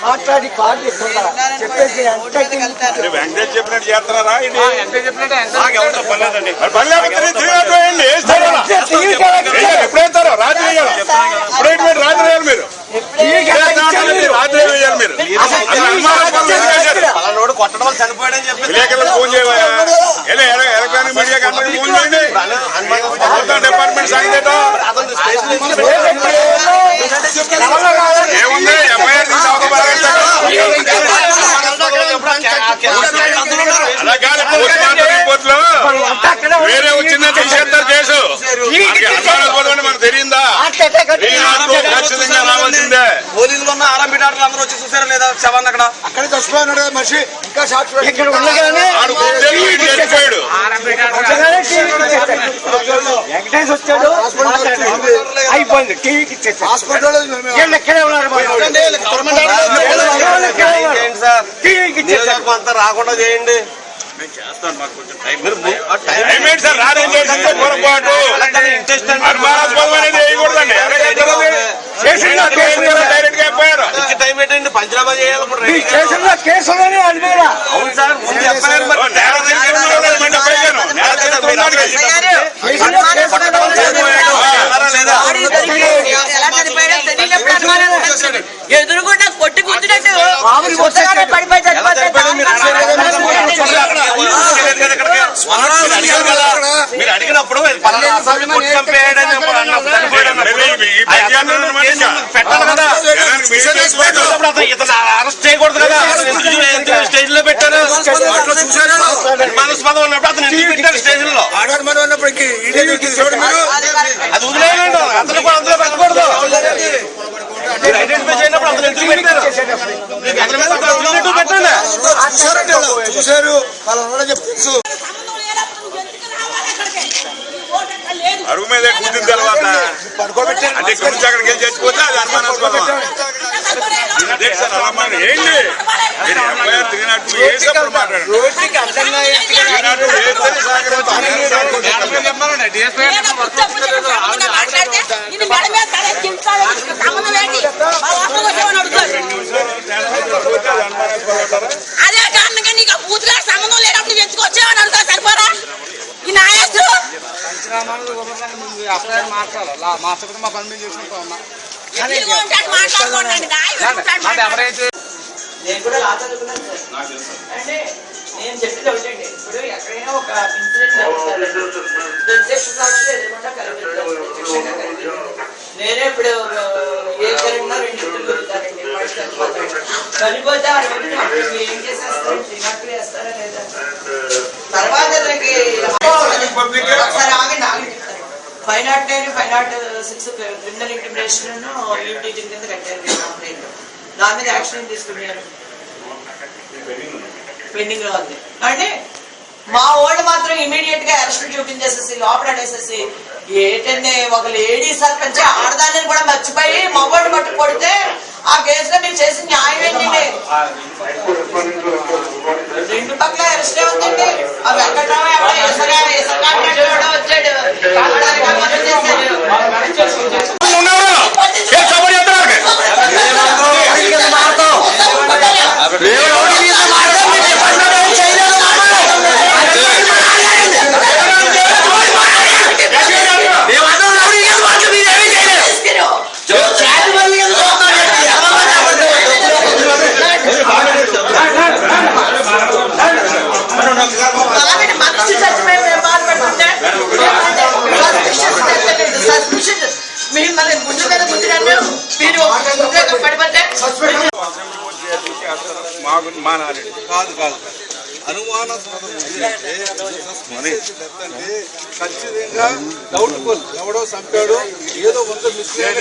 మాట్లాడి కార్డు ఇస్తుందా చెప్పేసి వెంకటేష్ చెప్పినట్టు చేస్తున్నారా ఎప్పుడైతారో రాత్రి రాత్రి వేయాలి మీరు రాత్రి వేయాలి మీరు కొట్టడం చనిపోయాడని చెప్పి విలేకరులకు ఫోన్ చేయాలి ఎలక్ట్రానిక్ మీడియా కంపెనీ ఫోన్ చేయండి డిపార్ట్మెంట్ సాగిదేట ఏముంది ఎఫ్ఐఆర్ అలా కాదు పోస్ట్ మార్టం రిపోర్ట్ లో వేరే వచ్చిందని తీసేస్తారు కేసు అనుమానాస్పదం మనకు తెలియదా ఖచ్చితంగా రావాల్సిందే పోలీసులు ఉన్న ఆర్ఎంపీ డాక్టర్లు అందరూ వచ్చి చూసారా లేదా శవాన్ని అక్కడ చచ్చిపోయినాడు కదా మనిషి ఇంకా చచ్చిపోయాడు వెంకటేష్ వచ్చాడు అయిపోయింది టీవీకి ఇచ్చేసి హాస్పిటల్ టీవీకి ఇచ్చేసారు అంతా రాకుండా చేయండి పొరపాటు అనుమానాస్పదం అనేది వేయకూడదండి డైరెక్ట్ గా అయిపోయారు టైం పెట్టండి పంచనామా చేయాలి కేసులోనే అడిగారా అవును సార్ ముందు ఎఫ్ఐఆర్ ఎదురుగుండా కొట్టి కూర్చున్నట్టు మీరు అడిగినప్పుడు పెట్టాలి కదా ఇతను అరెస్ట్ చేయకూడదు కదా స్టేజ్ లో పెట్టారు మనస్పదం ఉన్నప్పుడు అతను ఎందుకు పెట్టారు స్టేజ్ లో అది వదిలేయండి అతను కూడా అందులో పెట్టకూడదు ఐడెంటిఫై చేయనప్పుడు అతను ఎందుకు పెట్టారు పెట్టండి చూశారు వాళ్ళ తెలుసు అరుగు మీద కూర్చున్న తర్వాత అంటే ఇక్కడ నుంచి అక్కడికి వెళ్ళి చచ్చిపోతే అది అనుమానాస్పదం ఏంటి ఎఫ్ఐఆర్ 302 వేసినప్పుడు మాట్లాడండి అదే కారణంగా నీకు ఆ బూతుగా సంబంధం లేనప్పుడు తెచ్చుకొచ్చావని అడుగుతా సరిపోరా ఈ నాయకుడు మార్చకపోతే మా పని మేము చేసుకుంటా ఉన్నా నేను కూడా లా చదువుకున్నాను సార్. అంటే నేను చెప్పేది ఒకటండి, ఇప్పుడు ఎక్కడైనా ఒక ఇన్సిడెంట్ నేనే ఇప్పుడు ఏ జరిగినా 2 ఇద్దరు దొరుకుతారండి, చనిపోతే ఆ రోజు ఏం చేసేస్తారండి, నాకు వేస్తారా లేదా తర్వాత ఒకసారి ఆగండి చెప్తారు. 509, 506 క్రిమినల్ ఇంటిమిడేషన్ యూటీజింగ్ కింద కట్టారు కంప్లైంట్. దాని మీద యాక్షన్ తీసుకున్నారు, పెండింగ్ లో ఉంది. అంటే మా వాళ్ళు మాత్రం ఇమీడియట్ గా అరెస్ట్ చూపించేసేసి లోపడేసేసి ఏంటంటే ఒక లేడీ సర్పంచ్ ఆడదాన్ని కూడా మర్చిపోయి మగవాడు మట్టు కొడితే ఆ కేసులో మీరు చేసిన న్యాయం ఏంటండి? 2 పక్కల అరెస్టే ఉందండి. ఆ వెంకటరావు వచ్చాడు కాదు అనుమానాస్పదం ఖచ్చితంగా డౌట్ఫుల్ ఎవడో చంపాడు ఏదో వంద మిస్టేక్